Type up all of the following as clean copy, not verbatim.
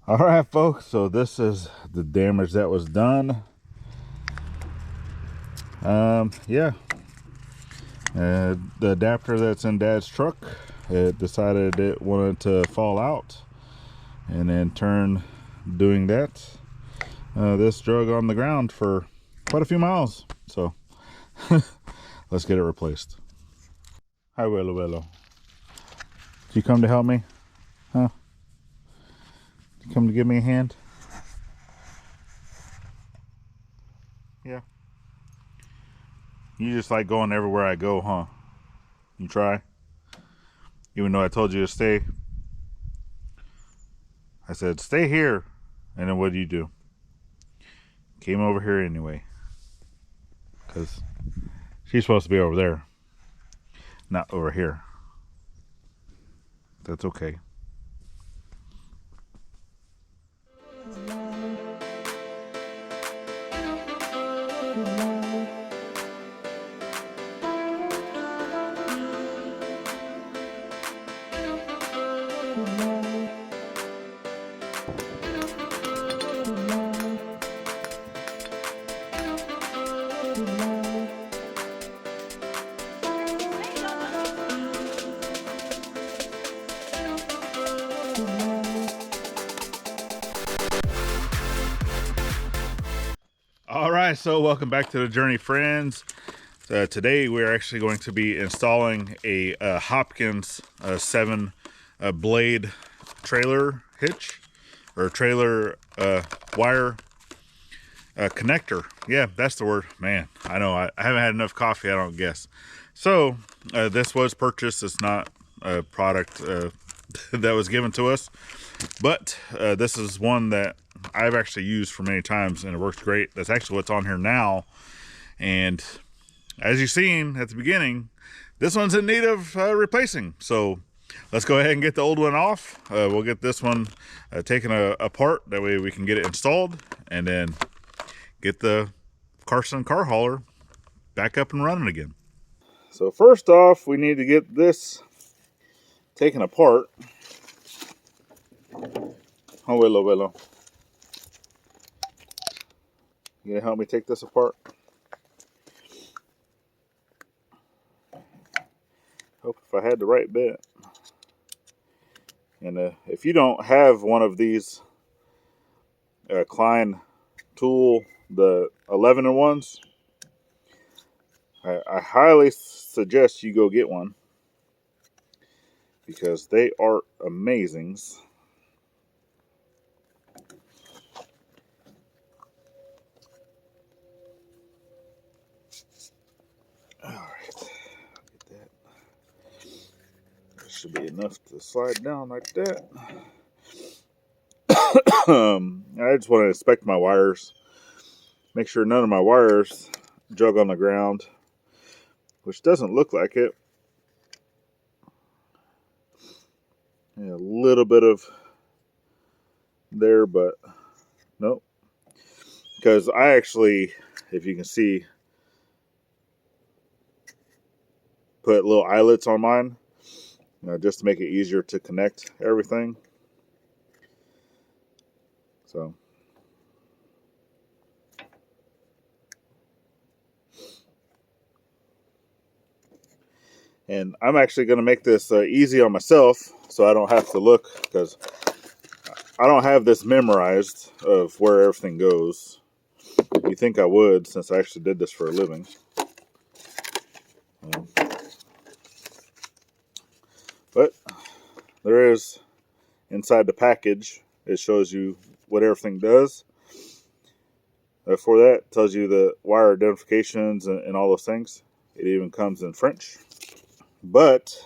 All right, folks, so this is the damage that was done. Yeah, the adapter that's in Dad's truck, it decided it wanted to fall out, and in turn doing that, this drug on the ground for quite a few miles. So let's get it replaced. Hi, Willow Willow. Did you come to help me? Huh? Did you come to give me a hand? Yeah. You just like going everywhere I go, huh? You try? Even though I told you to stay. I said, stay here. And then what do you do? Came over here anyway. Because she's supposed to be over there. Not over here. That's okay. All right, so welcome back to the journey, friends. Today we're actually going to be installing a Hopkins 7 blade trailer hitch, or trailer wire connector. Yeah, that's the word. Man, I know I haven't had enough coffee, I don't guess. So this was purchased. It's not a product that was given to us, but this is one that I've actually used for many times and it works great. That's actually what's on here now. And as you've seen at the beginning, this one's in need of replacing. So let's go ahead and get the old one off. We'll get this one taken apart. That way we can get it installed and then get the Carson car hauler back up and running again. So first off, we need to get this taken apart. Oh, Willow. You gonna help me take this apart? Hope if I had the right bit. And if you don't have one of these Klein tool, the 11-in-1s, I highly suggest you go get one because they are amazing. All right, get that. That should be enough to slide down like that. I just want to inspect my wires, make sure none of my wires jug on the ground, which doesn't look like it. Yeah, a little bit of there, but nope. Because I actually, if you can see, put little eyelets on mine, just to make it easier to connect everything. So, and I'm actually going to make this easy on myself so I don't have to look, because I don't have this memorized of where everything goes. You think I would, since I actually did this for a living. But there is, inside the package, it shows you what everything does. For that, it tells you the wire identifications and all those things. It even comes in French. But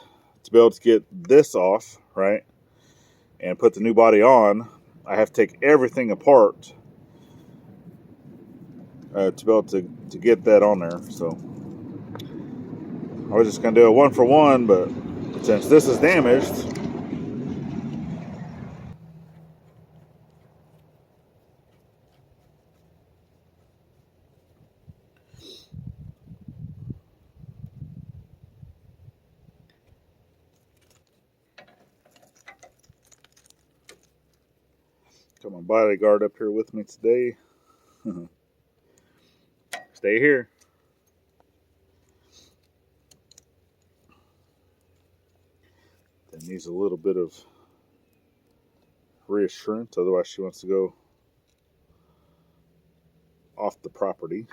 to be able to get this off, right, and put the new body on, I have to take everything apart to be able to get that on there. So I was just going to do a 1-for-1, but since this is damaged, Got my bodyguard up here with me today. Stay here. That needs a little bit of reassurance, otherwise she wants to go off the property.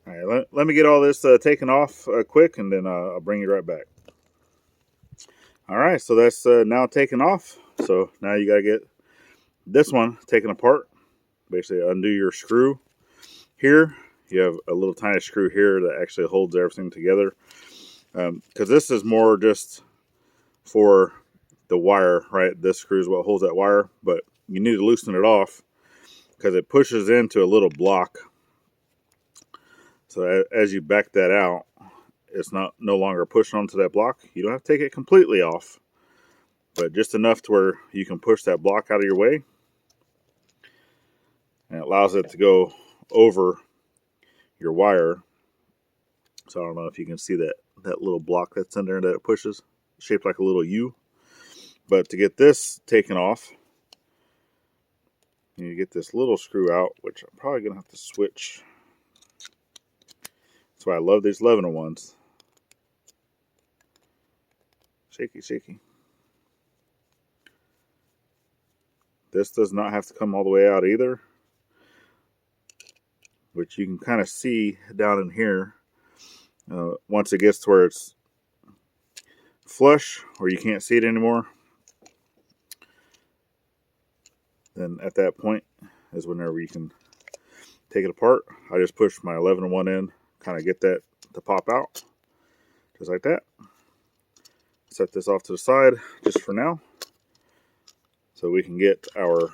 All right, let me get all this taken off quick, and then I'll bring you right back. All right, so that's now taken off. So now you got to get this one taken apart. Basically undo your screw here. You have a little tiny screw here that actually holds everything together. Because this is more just for the wire, right? This screw is what holds that wire, but you need to loosen it off because it pushes into a little block. So as you back that out, it's no longer pushing onto that block. You don't have to take it completely off, but just enough to where you can push that block out of your way. And it allows it to go over your wire. So I don't know if you can see that little block that's in there that it pushes, shaped like a little U. But to get this taken off, you get this little screw out, which I'm probably going to have to switch. That's why I love these 11-in-1s. Shaky, shaky. This does not have to come all the way out either, which you can kind of see down in here. Once it gets to where it's flush, or you can't see it anymore, then at that point is whenever you can take it apart. I just push my 11-in-1 in, kind of get that to pop out, just like that. Set this off to the side just for now, so we can get our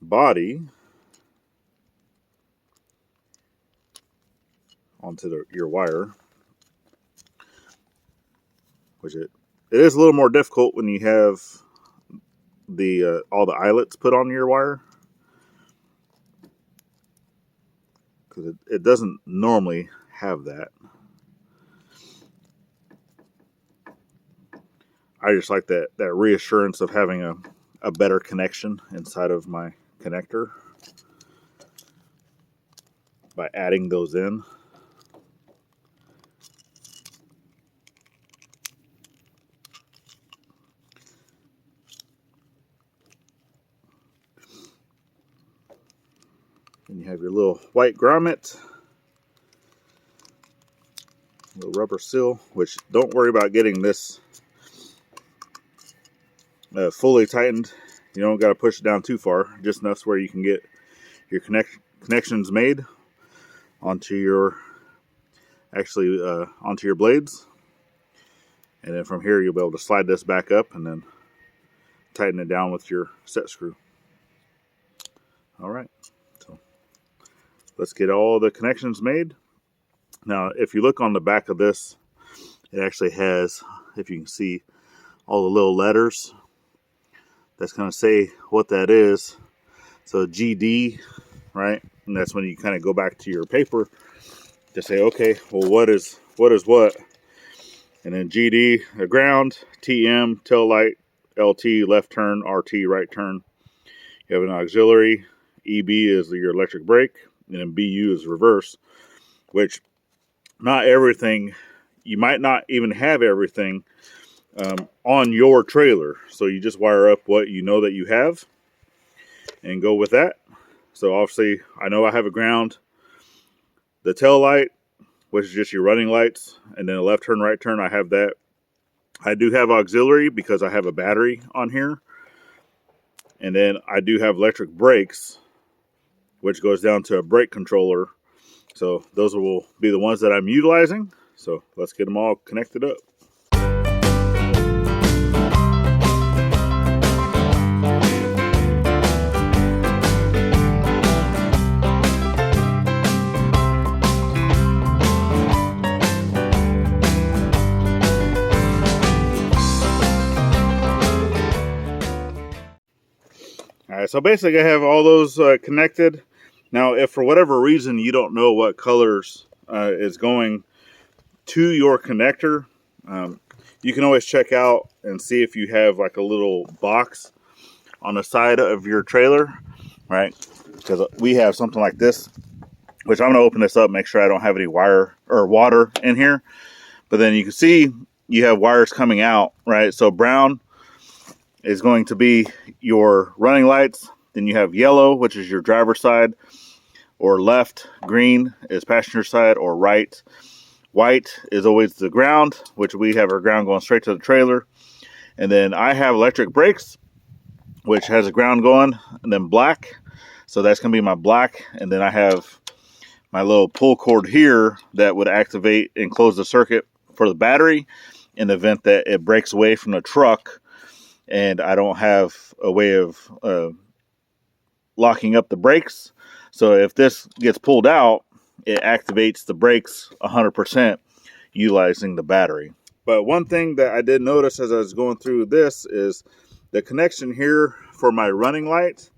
body onto your wire, which it is a little more difficult when you have the all the eyelets put on your wire, because it doesn't normally have that. I just like that reassurance of having a better connection inside of my connector by adding those in. And you have your little white grommet, little rubber seal, which don't worry about getting this fully tightened. You don't got to push it down too far, just enough where you can get your connections made onto your onto your blades. And then from here you'll be able to slide this back up and then tighten it down with your set screw. All right, so let's get all the connections made. Now, if you look on the back of this, it actually has, if you can see, all the little letters that's going to say what that is. So GD, right? And that's when you kind of go back to your paper to say, okay, well, what is what? And then GD, the ground, TM, tail light, LT, left turn, RT, right turn. You have an auxiliary. EB is your electric brake, and then BU is reverse, which not everything, you might not even have everything on your trailer. So you just wire up what you know that you have and go with that. So obviously I know I have a ground, the tail light, which is just your running lights, and then a left turn, right turn, I have that. I do have auxiliary because I have a battery on here. And then I do have electric brakes, which goes down to a brake controller. So those will be the ones that I'm utilizing. So let's get them all connected up. All right, so basically I have all those connected. Now, if for whatever reason you don't know what colors is going to your connector, you can always check out and see if you have like a little box on the side of your trailer, right? Because we have something like this, which I'm going to open this up, make sure I don't have any wire or water in here. But then you can see you have wires coming out, right? So brown is going to be your running lights. Then you have yellow, which is your driver's side, or left. Green is passenger side, or right. White is always the ground, which we have our ground going straight to the trailer. And then I have electric brakes, which has a ground going, and then black. So that's going to be my black. And then I have my little pull cord here that would activate and close the circuit for the battery in the event that it breaks away from the truck and I don't have a way of locking up the brakes. So if this gets pulled out, it activates the brakes 100% utilizing the battery. But one thing that I did notice as I was going through this is the connection here for my running light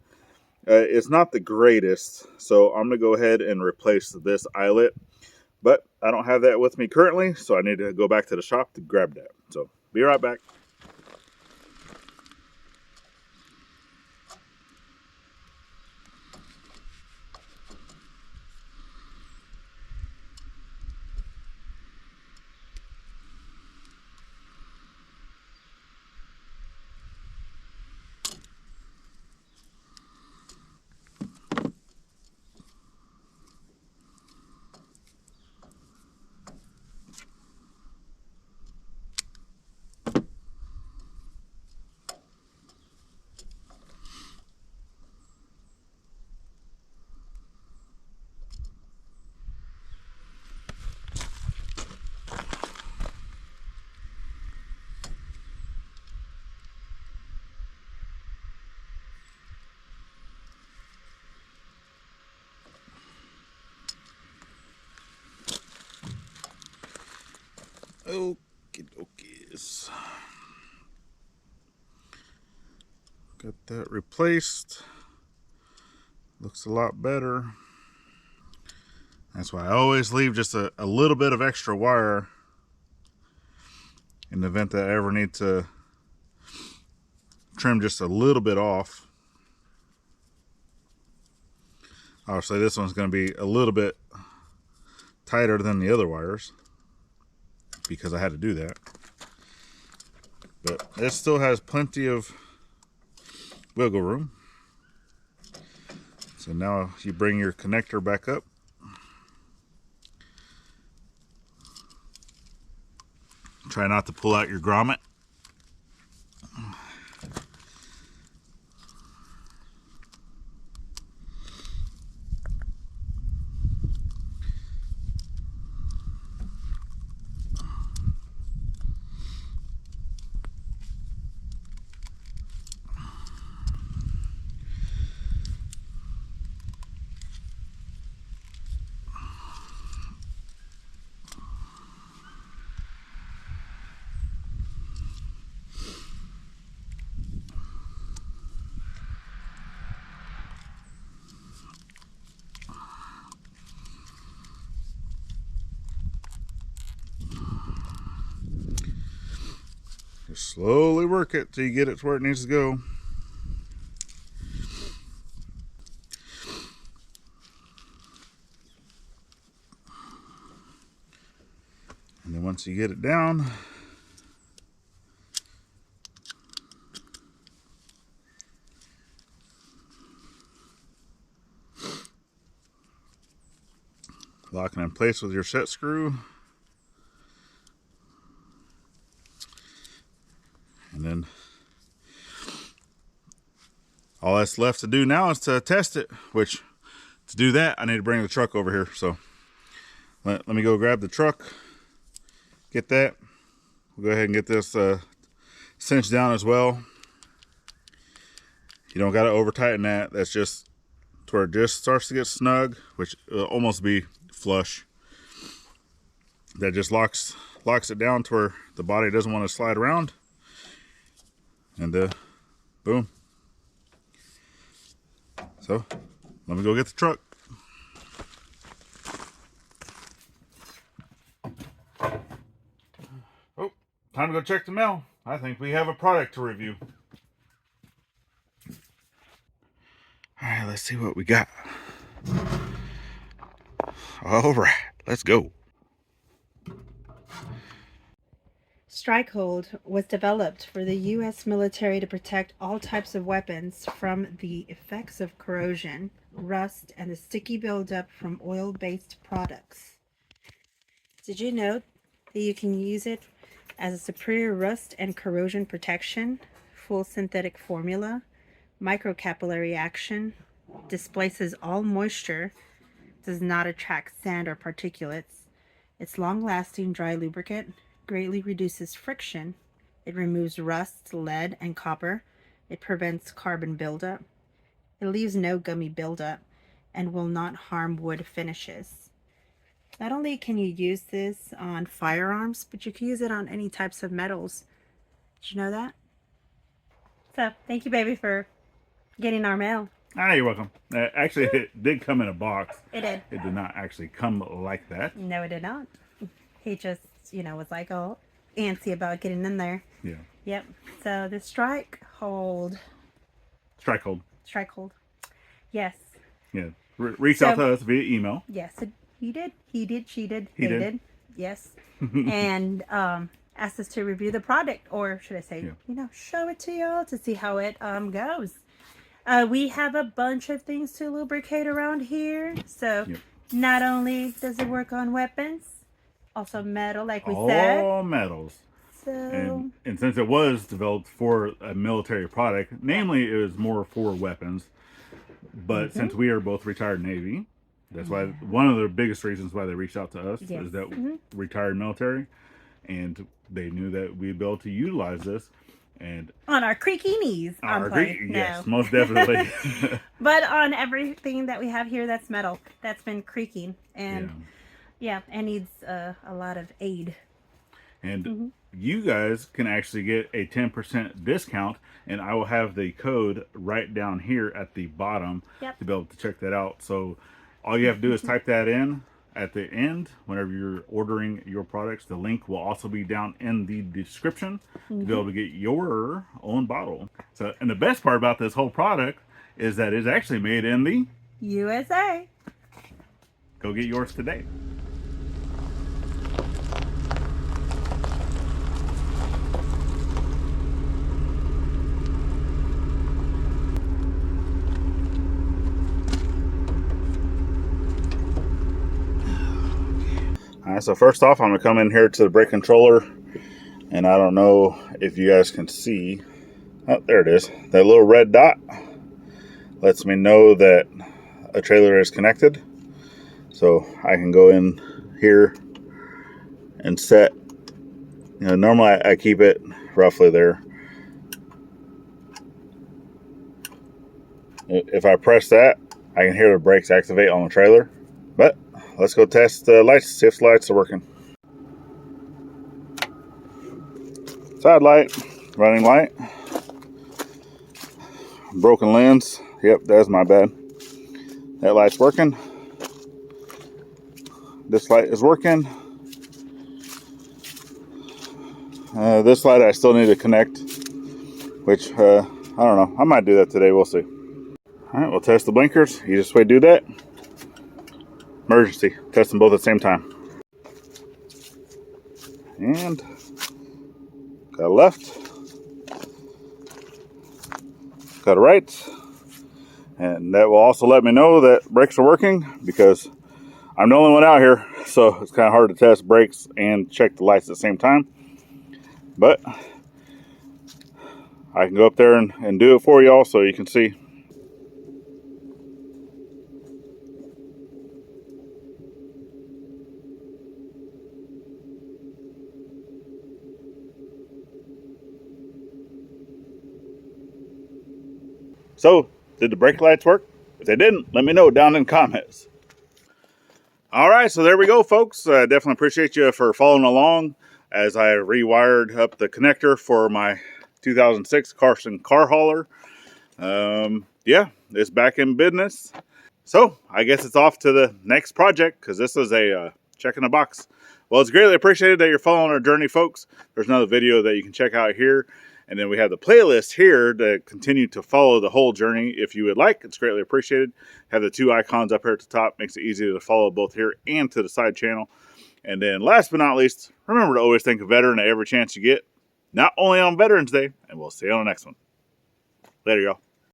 is not the greatest. So I'm going to go ahead and replace this eyelet. But I don't have that with me currently, so I need to go back to the shop to grab that. So be right back. Okie dokies. Got that replaced. Looks a lot better. That's why I always leave just a little bit of extra wire in the event that I ever need to trim just a little bit off. Obviously this one's going to be a little bit tighter than the other wires because I had to do that. But it still has plenty of wiggle room. So now you bring your connector back up. Try not to pull out your grommet. Just slowly work it till you get it to where it needs to go. And then once you get it down, lock it in place with your set screw. And then all that's left to do now is to test it, which to do that, I need to bring the truck over here. So let me go grab the truck, get that. We'll go ahead and get this cinched down as well. You don't got to over tighten that. That's just to where it just starts to get snug, which will almost be flush. That just locks it down to where the body doesn't want to slide around. And boom. So let me go get the truck. time to go check the mail. I think we have a product to review. All right, let's see what we got. All right, let's go. Strikehold was developed for the U.S. military to protect all types of weapons from the effects of corrosion, rust, and the sticky buildup from oil-based products. Did you know that you can use it as a superior rust and corrosion protection, full synthetic formula, microcapillary action, displaces all moisture, does not attract sand or particulates. It's long-lasting dry lubricant, greatly reduces friction. It removes rust, lead, and copper. It prevents carbon buildup. It leaves no gummy buildup and will not harm wood finishes. Not only can you use this on firearms, but you can use it on any types of metals. Did you know that? So, thank you, baby, for getting our mail. Ah, you're welcome. Actually, it did come in a box. It did. It did not actually come like that. No, it did not. He just, was like all antsy about getting in there. Yeah. Yep. So the Strikehold. Yes. Yeah. Reach out to us via email. Yes, he did. He did. She did. He They did. Yes. And asked us to review the product, or should I say, show it to y'all to see how it goes. We have a bunch of things to lubricate around here. So not only does it work on weapons, also metal, like we said. All metals. So and since it was developed for a military product, namely it was more for weapons, but since we are both retired Navy, that's why one of the biggest reasons why they reached out to us is that retired military, and they knew that we'd be able to utilize this. And on our creaky knees. Yes, most definitely. But on everything that we have here that's metal, that's been creaking, and and needs a lot of aid. And you guys can actually get a 10% discount, and I will have the code right down here at the bottom to be able to check that out. So all you have to do is type that in at the end whenever you're ordering your products. The link will also be down in the description to be able to get your own bottle. So, and the best part about this whole product is that it's actually made in the USA. Go get yours today. Alright, so first off, I'm going to come in here to the brake controller, and I don't know if you guys can see. Oh, there it is. That little red dot lets me know that a trailer is connected. So I can go in here and set, normally I keep it roughly there. If I press that, I can hear the brakes activate on the trailer. But let's go test the lights, see if the lights are working. Side light, running light. Broken lens. Yep, that's my bad. That light's working. This light is working. This light I still need to connect, which I don't know. I might do that today. We'll see. All right, we'll test the blinkers. Easiest way to do that. Emergency. Test them both at the same time. And got a left. Got a right. And that will also let me know that brakes are working, because I'm the only one out here, so it's kind of hard to test brakes and check the lights at the same time. But I can go up there and do it for y'all so you can see. So, did the brake lights work? If they didn't, let me know down in the comments. All right, so there we go, folks. I definitely appreciate you for following along as I rewired up the connector for my 2006 Carson car hauler. Yeah, it's back in business. So, I guess it's off to the next project, because this is a check in the box Well, it's greatly appreciated that you're following our journey, folks. There's another video that you can check out here. And then we have the playlist here to continue to follow the whole journey if you would like. It's greatly appreciated. Have the 2 icons up here at the top. Makes it easy to follow both here and to the side channel. And then last but not least, remember to always think of veteran at every chance you get. Not only on Veterans Day. And we'll see you on the next one. Later, y'all.